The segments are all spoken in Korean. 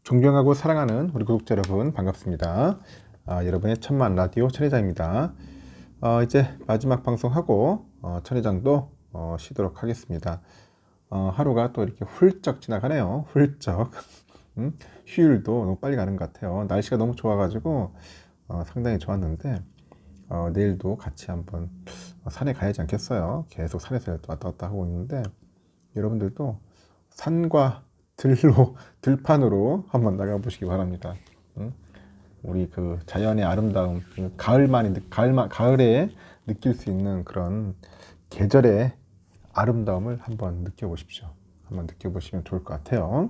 존경하고 사랑하는 우리 구독자 여러분 반갑습니다. 여러분의 천만 라디오 천회장입니다. 이제 마지막 방송하고 천회장도 쉬도록 하겠습니다. 하루가 또 이렇게 훌쩍 지나가네요. 훌쩍. 휴일도 너무 빨리 가는 것 같아요. 날씨가 너무 좋아가지고 상당히 좋았는데 내일도 같이 한번 산에 가야지 않겠어요. 계속 산에서 왔다 갔다 하고 있는데 여러분들도 산과 들판으로 한번 나가보시기 바랍니다. 우리 그 자연의 아름다움, 가을에 느낄 수 있는 그런 계절의 아름다움을 한번 느껴보십시오. 한번 느껴보시면 좋을 것 같아요.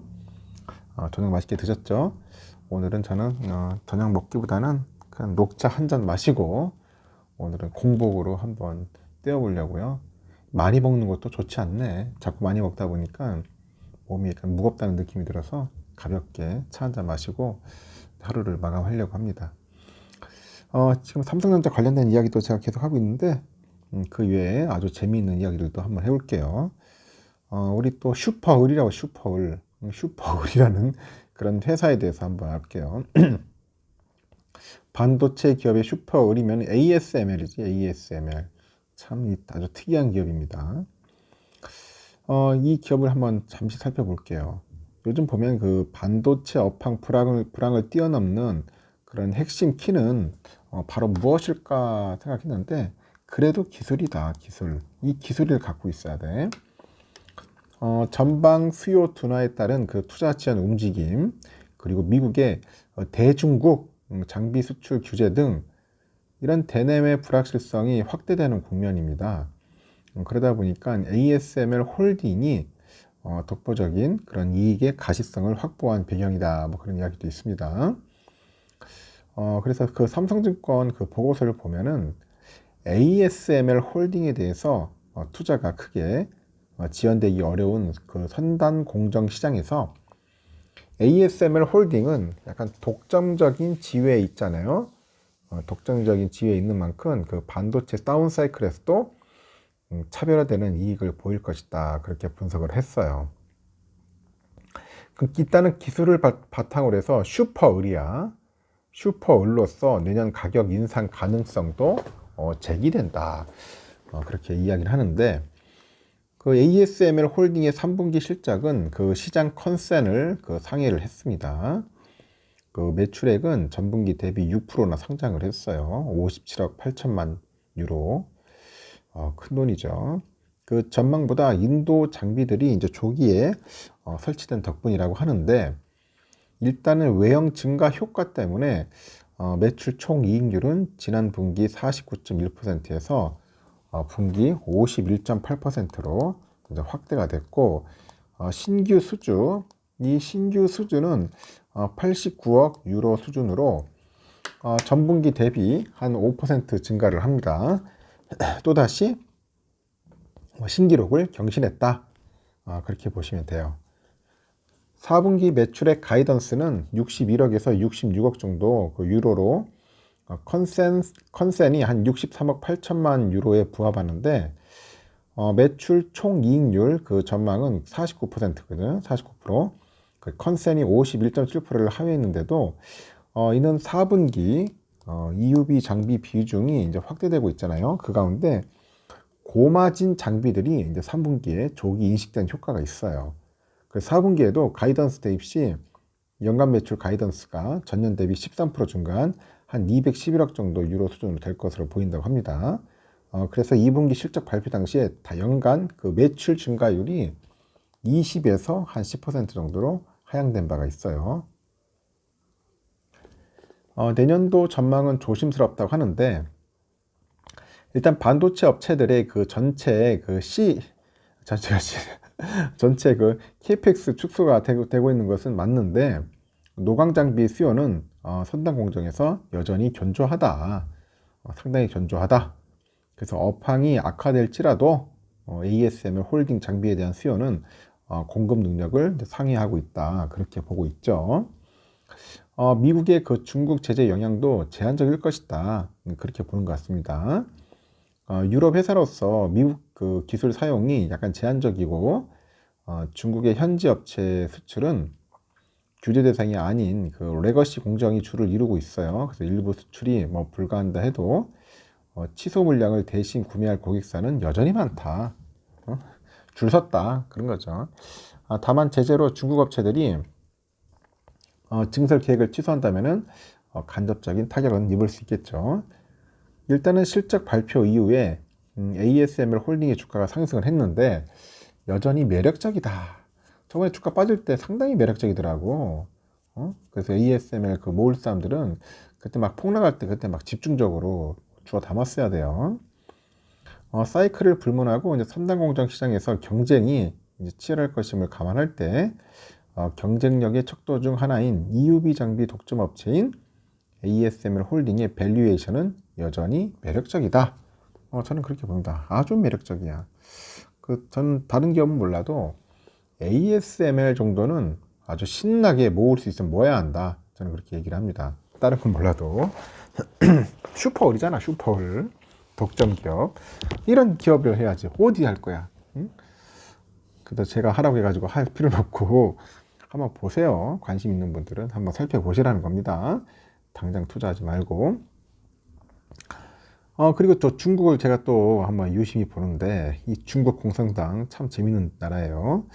저녁 맛있게 드셨죠? 오늘은 저는 저녁 먹기보다는 그냥 녹차 한 잔 마시고 오늘은 공복으로 한번 때워보려고요. 많이 먹는 것도 좋지 않네. 자꾸 많이 먹다 보니까 몸이 약간 무겁다는 느낌이 들어서 가볍게 차 한 잔 마시고 하루를 마감하려고 합니다. 지금 삼성전자 관련된 이야기도 제가 계속 하고 있는데 그 외에 아주 재미있는 이야기들도 한번 해볼게요. 우리 또 슈퍼을이라고 슈퍼을이라는 그런 회사에 대해서 한번 할게요. 반도체 기업의 슈퍼을이면 ASML이지. ASML 참 아주 특이한 기업입니다. 이 기업을 한번 잠시 살펴볼게요. 요즘 보면 그 반도체 업황 불황을 뛰어넘는 그런 핵심 키는 바로 무엇일까 생각했는데 그래도 기술이다. 기술. 이 기술을 갖고 있어야 돼. 전방 수요 둔화에 따른 그 투자 지원 움직임, 그리고 미국의 대중국 장비 수출 규제 등 이런 대내외 불확실성이 확대되는 국면입니다. 그러다 보니까 ASML 홀딩이 독보적인 그런 이익의 가시성을 확보한 배경이다. 뭐 그런 이야기도 있습니다. 그래서 그 삼성증권 그 보고서를 보면은 ASML 홀딩에 대해서 투자가 크게 지연되기 어려운 그 선단 공정 시장에서 ASML 홀딩은 약간 독점적인 지위에 있잖아요. 독점적인 지위에 있는 만큼 그 반도체 다운 사이클에서도 차별화되는 이익을 보일 것이다. 그렇게 분석을 했어요. 일단은 기술을 바탕으로 해서 슈퍼을로서 내년 가격 인상 가능성도 제기된다. 그렇게 이야기를 하는데 그 ASML 홀딩의 3분기 실적은 그 시장 컨센을 그 상회를 했습니다. 그 매출액은 전분기 대비 6%나 상장을 했어요. 57억 8천만 유로. 큰 돈이죠. 그 전망보다 인도 장비들이 이제 조기에 설치된 덕분이라고 하는데 일단은 외형 증가 효과 때문에 매출 총이익률은 지난 분기 49.1%에서 분기 51.8%로 이제 확대가 됐고 이 신규 수주는 89억 유로 수준으로 전분기 대비 한 5% 증가를 합니다. 또다시 신기록을 경신했다. 그렇게 보시면 돼요. 4분기 매출액 가이던스는 61억에서 66억 정도 그 유로로 컨센이 한 63억 8천만 유로에 부합하는데 매출 총이익률 그 전망은 49%거든. 49%. 그 컨센이 51.7%를 하회했는데도 이는 4분기 EUV 장비 비중이 이제 확대되고 있잖아요. 그 가운데 고마진 장비들이 이제 3분기에 조기 인식된 효과가 있어요. 그래서 4분기에도 가이던스 대입 시 연간 매출 가이던스가 전년 대비 13% 증가한 한 211억 정도 유로 수준으로 될 것으로 보인다고 합니다. 그래서 2분기 실적 발표 당시에 다 연간 그 매출 증가율이 20에서 한 10% 정도로 하향된 바가 있어요. 내년도 전망은 조심스럽다고 하는데 일단 반도체 업체들의 그 전체 그 전체 그 KPX 축소가 되고 있는 것은 맞는데 노광 장비 수요는 선단 공정에서 여전히 견조하다. 상당히 견조하다. 그래서 업황이 악화될지라도 ASML 홀딩 장비에 대한 수요는 공급 능력을 상회하고 있다. 그렇게 보고 있죠. 미국의 그 중국 제재 영향도 제한적일 것이다. 그렇게 보는 것 같습니다. 유럽 회사로서 미국 그 기술 사용이 약간 제한적이고 중국의 현지 업체 수출은 규제 대상이 아닌 그 레거시 공정이 주를 이루고 있어요. 그래서 일부 수출이 뭐 불가한다 해도 취소 물량을 대신 구매할 고객사는 여전히 많다. 줄 섰다. 그런 거죠. 다만 제재로 중국 업체들이 증설 계획을 취소한다면은 간접적인 타격은 입을 수 있겠죠. 일단은 실적 발표 이후에 ASML 홀딩의 주가가 상승을 했는데 여전히 매력적이다. 저번에 주가 빠질 때 상당히 매력적이더라고. 그래서 ASML 그 모을 사람들은 그때 막 폭락할 때 그때 막 집중적으로 주워 담았어야 돼요. 사이클을 불문하고 이제 3단 공정 시장에서 경쟁이 이제 치열할 것임을 감안할 때 경쟁력의 척도 중 하나인 EUV 장비 독점 업체인 ASML 홀딩의 밸류에이션은 여전히 매력적이다. 저는 그렇게 봅니다. 아주 매력적이야. 저는 다른 기업은 몰라도 ASML 정도는 아주 신나게 모을 수 있으면 모아야 한다. 저는 그렇게 얘기를 합니다. 다른 건 몰라도. 슈퍼홀이잖아, 슈퍼홀. 독점 기업. 이런 기업을 해야지. 어디 할 거야? 응? 근데 제가 하라고 해가지고 할 필요는 없고, 한번 보세요. 관심 있는 분들은 한번 살펴보시라는 겁니다. 당장 투자하지 말고. 그리고 또 중국을 제가 또 한번 유심히 보는데, 이 중국 공산당 참 재밌는 나라예요.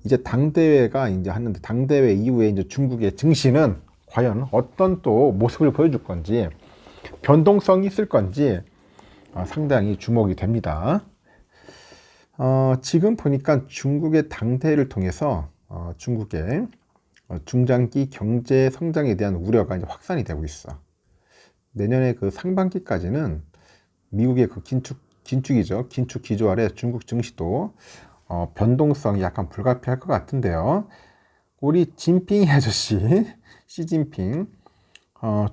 이제 당대회가 이제 하는데, 당대회 이후에 이제 중국의 증시는 과연 어떤 또 모습을 보여줄 건지, 변동성이 있을 건지, 상당히 주목이 됩니다. 지금 보니까 중국의 당대회를 통해서, 중국의 중장기 경제 성장에 대한 우려가 이제 확산이 되고 있어. 내년에 그 상반기까지는 미국의 그 긴축이죠. 긴축 기조 아래 중국 증시도 변동성이 약간 불가피할 것 같은데요. 우리 진핑 아저씨, 시진핑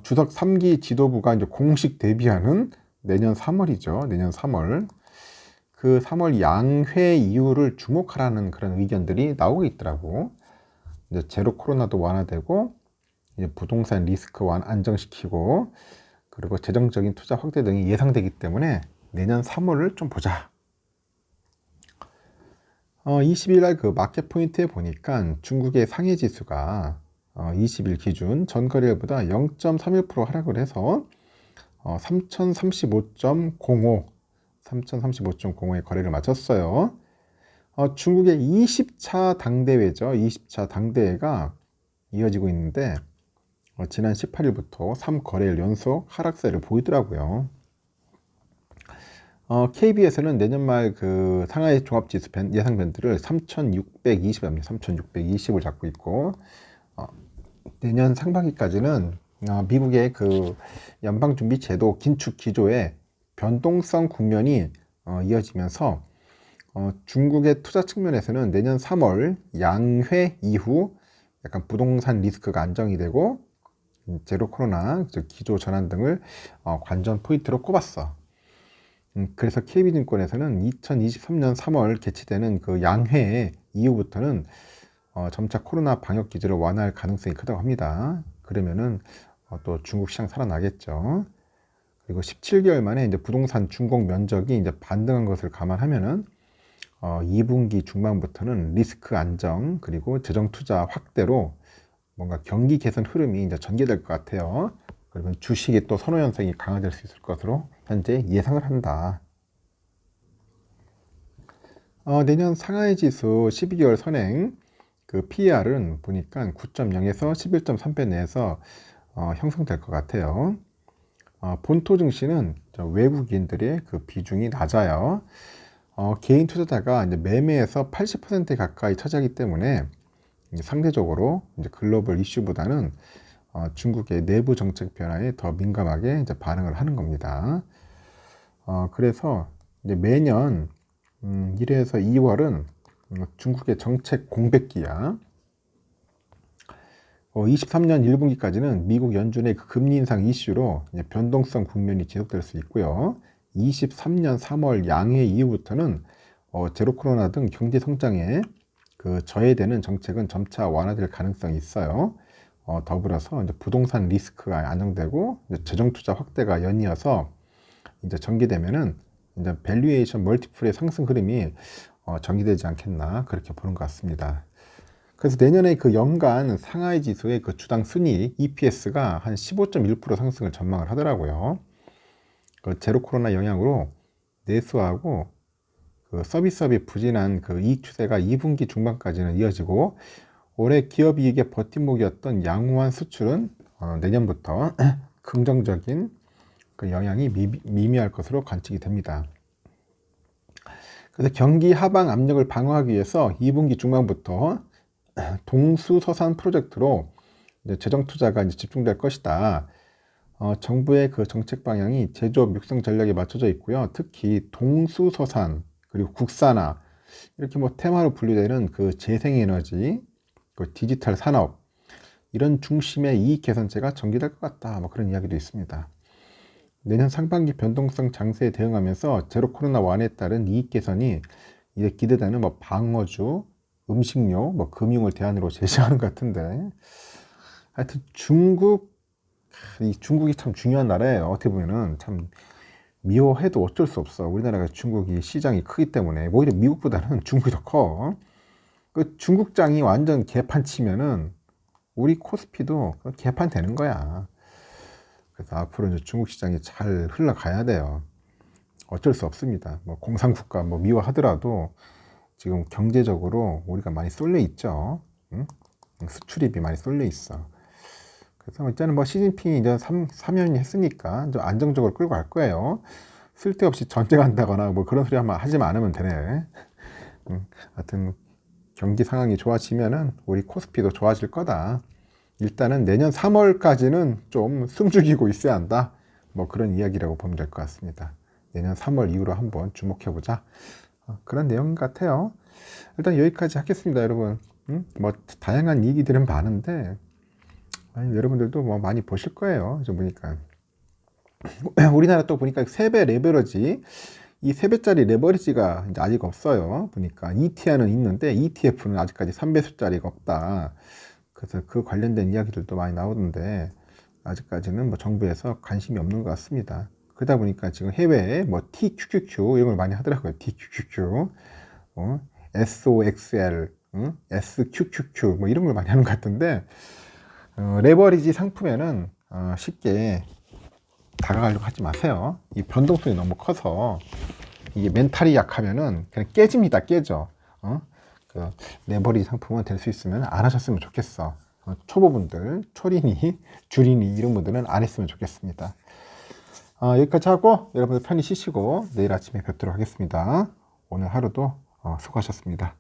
주석 3기 지도부가 이제 공식 데뷔하는 내년 3월이죠. 내년 3월. 그 3월 양회 이후를 주목하라는 그런 의견들이 나오고 있더라고. 이제 제로 코로나도 완화되고, 이제 부동산 리스크 안정시키고, 그리고 재정적인 투자 확대 등이 예상되기 때문에 내년 3월을 좀 보자. 20일 날 그 마켓 포인트에 보니까 중국의 상해 지수가 20일 기준 전 거래일보다 0.31% 하락을 해서 3035.05의 거래를 마쳤어요. 중국의 20차 당대회죠. 20차 당대회가 이어지고 있는데 지난 18일부터 3거래일 연속 하락세를 보이더라고요. KB에서는 내년 말 그 상하이 종합지수 예상 밴드를 3,620을 잡고 있고, 내년 상반기까지는 미국의 그 연방준비제도 긴축 기조의 변동성 국면이 이어지면서 중국의 투자 측면에서는 내년 3월 양회 이후 약간 부동산 리스크가 안정이 되고 제로 코로나 기조 전환 등을 관전 포인트로 꼽았어. 그래서 KB증권에서는 2023년 3월 개최되는 그 양회 이후부터는 점차 코로나 방역 기조를 완화할 가능성이 크다고 합니다. 그러면은 또 중국 시장 살아나겠죠. 그리고 17개월 만에 이제 부동산 준공 면적이 이제 반등한 것을 감안하면은 2분기 중반부터는 리스크 안정 그리고 재정 투자 확대로 뭔가 경기 개선 흐름이 이제 전개될 것 같아요. 그리고 주식의 또 선호 현상이 강화될 수 있을 것으로 현재 예상을 한다. 내년 상하이 지수 12개월 선행 그 PER은 보니까 9.0에서 11.3배 내에서 형성될 것 같아요. 본토 증시는 외국인들의 그 비중이 낮아요. 개인 투자자가 이제 매매에서 80% 가까이 차지하기 때문에 이제 상대적으로 이제 글로벌 이슈보다는 중국의 내부 정책 변화에 더 민감하게 이제 반응을 하는 겁니다. 그래서 이제 매년 1회에서 2월은 중국의 정책 공백기야. 23년 1분기까지는 미국 연준의 그 금리 인상 이슈로 이제 변동성 국면이 지속될 수 있고요. 23년 3월 양회 이후부터는 제로 코로나 등 경제 성장에 그 저해되는 정책은 점차 완화될 가능성이 있어요. 더불어서 이제 부동산 리스크가 안정되고 이제 재정 투자 확대가 연이어서 이제 전개되면은 이제 밸류에이션 멀티플의 상승 흐름이 전개되지 않겠나 그렇게 보는 것 같습니다. 그래서 내년에 그 연간 상하이 지수의 그 주당 순이익 EPS가 한 15.1% 상승을 전망을 하더라고요. 그 제로 코로나 영향으로 내수하고 그 서비스업이 부진한 그 이익 추세가 2분기 중반까지는 이어지고, 올해 기업이익의 버팀목이었던 양호한 수출은 내년부터 긍정적인 그 영향이 미미할 것으로 관측이 됩니다. 그래서 경기 하방 압력을 방어하기 위해서 2분기 중반부터 동수서산 프로젝트로 이제 재정 투자가 이제 집중될 것이다. 정부의 그 정책 방향이 제조업 육성 전략에 맞춰져 있고요. 특히 동수서산 그리고 국산화, 이렇게 뭐 테마로 분류되는 그 재생에너지, 그 디지털 산업, 이런 중심의 이익 개선제가 전개될 것 같다. 뭐 그런 이야기도 있습니다. 내년 상반기 변동성 장세에 대응하면서 제로 코로나 완에 따른 이익 개선이 이제 기대되는 뭐 방어주, 음식료, 뭐 금융을 대안으로 제시하는 것 같은데, 하여튼 중국이 참 중요한 나라예요. 어떻게 보면은 참 미워해도 어쩔 수 없어. 우리나라가 중국이 시장이 크기 때문에 오히려 미국보다는 중국이 더 커. 그 중국장이 완전 개판 치면은 우리 코스피도 개판 되는 거야. 그래서 앞으로 이제 중국 시장이 잘 흘러가야 돼요. 어쩔 수 없습니다. 뭐 공산국가 뭐 미워하더라도 지금 경제적으로 우리가 많이 쏠려 있죠. 응? 수출입이 많이 쏠려 있어. 그래서 일단은 뭐 시진핑이 이제 3년 했으니까 좀 안정적으로 끌고 갈 거예요. 쓸데없이 전쟁한다거나 뭐 그런 소리 하지만 않으면 되네. 하여튼 경기 상황이 좋아지면은 우리 코스피도 좋아질 거다. 일단은 내년 3월까지는 좀 숨죽이고 있어야 한다. 뭐 그런 이야기라고 보면 될 것 같습니다. 내년 3월 이후로 한번 주목해보자. 그런 내용 같아요. 일단 여기까지 하겠습니다, 여러분. 뭐 다양한 얘기들은 많은데 여러분들도 뭐 많이 보실 거예요. 좀 보니까 우리나라 또 보니까 3배 레버리지, 이 3배짜리 레버리지가 이제 아직 없어요. 보니까 ETR은 있는데 ETF는 아직까지 3배수짜리가 없다. 그래서 그 관련된 이야기들도 많이 나오던데 아직까지는 뭐 정부에서 관심이 없는 것 같습니다. 그러다 보니까 지금 해외에 뭐 TQQQ 이런 걸 많이 하더라고요. TQQQ, SOXL, SQQQ 뭐 이런 걸 많이 하는 것 같은데, 레버리지 상품에는 쉽게 다가가려고 하지 마세요. 이 변동성이 너무 커서 이게 멘탈이 약하면은 그냥 깨집니다. 깨져. 그 레버리지 상품은 될 수 있으면 안 하셨으면 좋겠어. 초보분들, 초리니, 주리니 이런 분들은 안 했으면 좋겠습니다. 여기까지 하고 여러분들 편히 쉬시고 내일 아침에 뵙도록 하겠습니다. 오늘 하루도 수고하셨습니다.